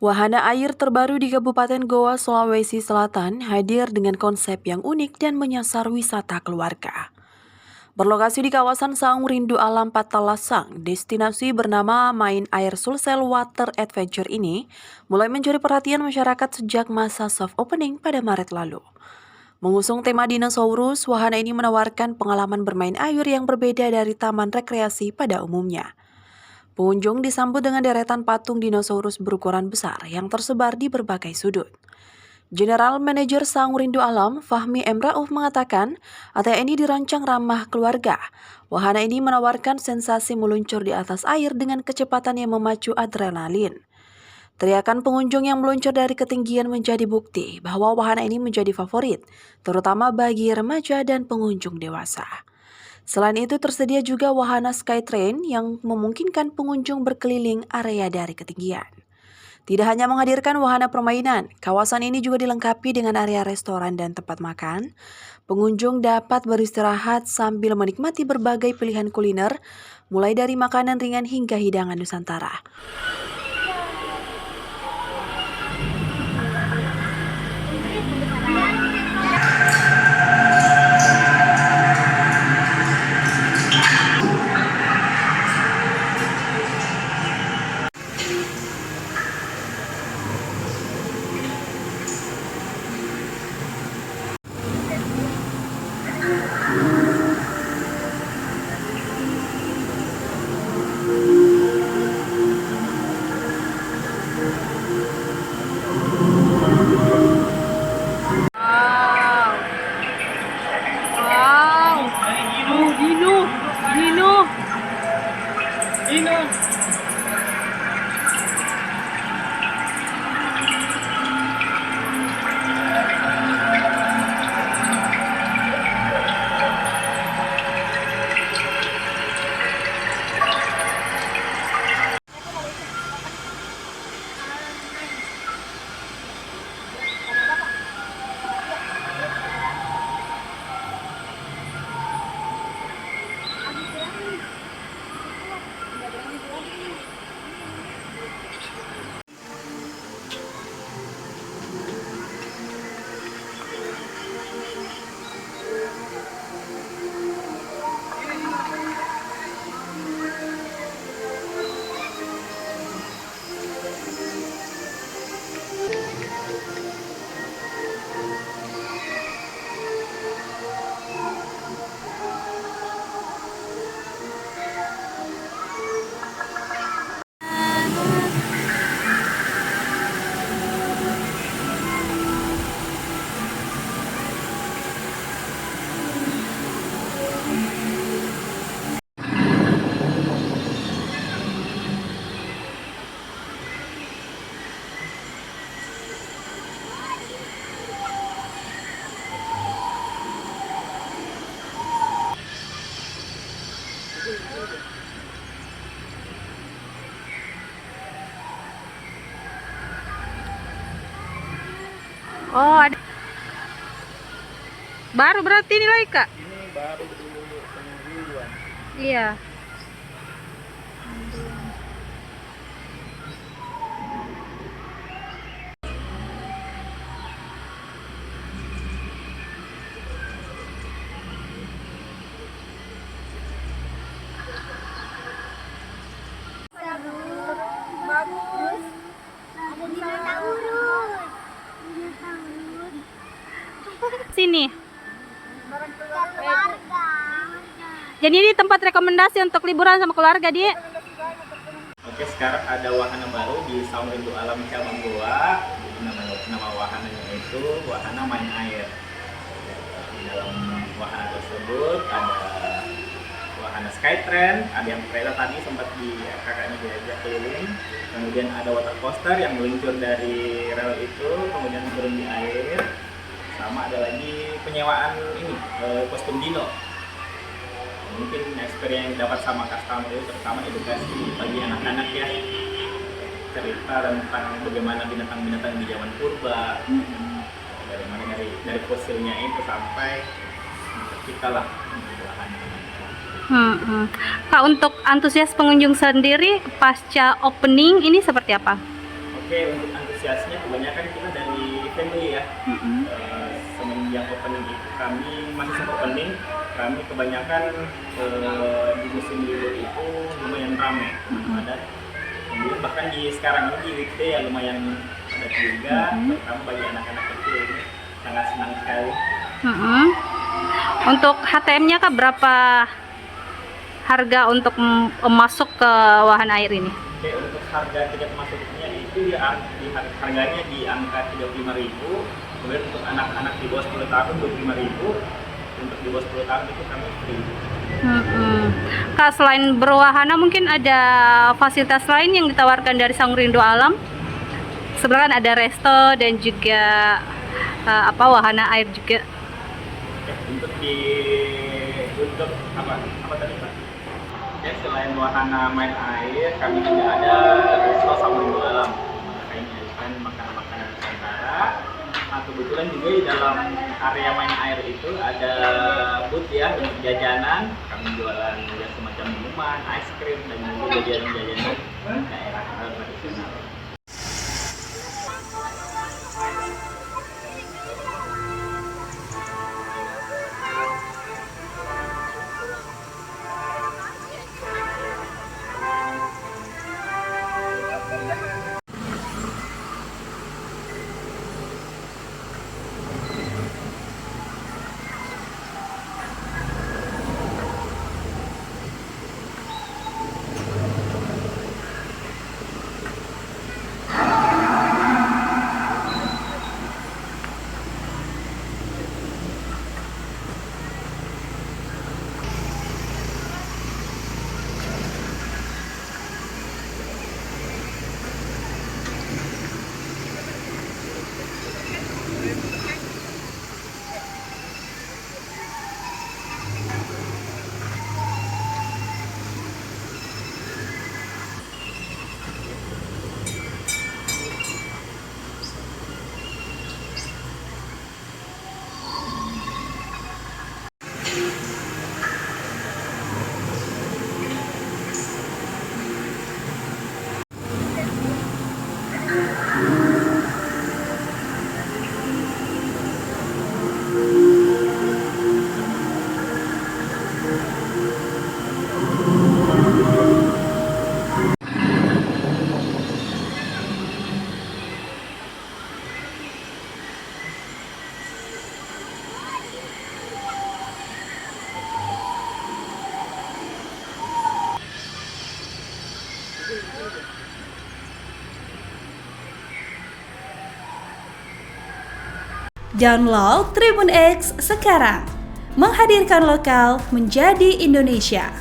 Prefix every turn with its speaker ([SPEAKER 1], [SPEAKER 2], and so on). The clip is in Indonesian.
[SPEAKER 1] Wahana air terbaru di Kabupaten Goa, Sulawesi Selatan hadir dengan konsep yang unik dan menyasar wisata keluarga. Berlokasi di kawasan Saung Rindu Alam Patalasang, destinasi bernama Main Air Sulsel Water Adventure ini mulai mencuri perhatian masyarakat sejak masa soft opening pada Maret lalu. Mengusung tema dinosaurus, wahana ini menawarkan pengalaman bermain air yang berbeda dari taman rekreasi pada umumnya. Pengunjung disambut dengan deretan patung dinosaurus berukuran besar yang tersebar di berbagai sudut. General Manager Saung Rindu Alam, Fahmi M. Rauf mengatakan, area ini dirancang ramah keluarga. Wahana ini menawarkan sensasi meluncur di atas air dengan kecepatan yang memacu adrenalin. Teriakan pengunjung yang meluncur dari ketinggian menjadi bukti bahwa wahana ini menjadi favorit, terutama bagi remaja dan pengunjung dewasa. Selain itu tersedia juga wahana Skytrain yang memungkinkan pengunjung berkeliling area dari ketinggian. Tidak hanya menghadirkan wahana permainan, kawasan ini juga dilengkapi dengan area restoran dan tempat makan. Pengunjung dapat beristirahat sambil menikmati berbagai pilihan kuliner, mulai dari makanan ringan hingga hidangan Nusantara.
[SPEAKER 2] Oh, ada. Baru berarti ini lagi, Kak?
[SPEAKER 3] Ini baru dulu semingguan.
[SPEAKER 2] Iya.
[SPEAKER 4] Bagus. Ada dinosaurus.
[SPEAKER 2] Sini.
[SPEAKER 4] Keluarga.
[SPEAKER 2] Jadi ini tempat rekomendasi untuk liburan sama keluarga, Dik.
[SPEAKER 3] Oke, sekarang ada wahana baru di Saung Rindu Alam Cabang Goa. Jadi nama wahananya itu wahana main air. Di dalam wahana tersebut ada wahana Skytrain, ada yang kereta tadi sempat kakaknya diajak keliling. Kemudian ada water coaster yang meluncur dari rel itu, kemudian turun di air. Sama ada lagi penyewaan ini kostum dino. Mungkin experience yang dapat sama customer itu terutama edukasi bagi anak-anak ya, cerita tentang bagaimana binatang-binatang di zaman purba, dari fosilnya itu sampai kita lah.
[SPEAKER 2] Kak, untuk antusias pengunjung sendiri pasca opening ini seperti apa?
[SPEAKER 3] Oke, Oke, untuk antusiasnya kebanyakan kita dari family ya. Semenjak opening itu kami masih sempat opening, kami kebanyakan di musim libur itu lumayan ramai. Ada kemudian bahkan di sekarang ini di weekday ya lumayan padat juga, terutama bagi anak-anak kecil ini sangat senang sekali.
[SPEAKER 2] Untuk HTM-nya Kak berapa harga untuk masuk ke wahana air ini?
[SPEAKER 3] Oke, untuk harga tiket masuknya itu harganya di angka 35.000. Kemudian untuk anak-anak di bawah 10 tahun 25.000. Untuk di bawah 10 tahun itu kami free.
[SPEAKER 2] Kak, selain berwahana mungkin ada fasilitas lain yang ditawarkan dari Saung Rindu Alam? Sebenarnya kan ada resto dan juga wahana air juga.
[SPEAKER 3] Oke, untuk apa tadi Pak? Oke, selain wahana main air, kami juga ada resto Saung Rindu Alam. Kami menyajikan makanan-makanan Nusantara. Nah, kebetulan juga di dalam area main air itu ada booth ya untuk jajanan. Kami jualan juga semacam minuman, es krim dan juga jajanan-jajanan daerah tradisional.
[SPEAKER 5] Download Tribun X sekarang, menghadirkan lokal menjadi Indonesia.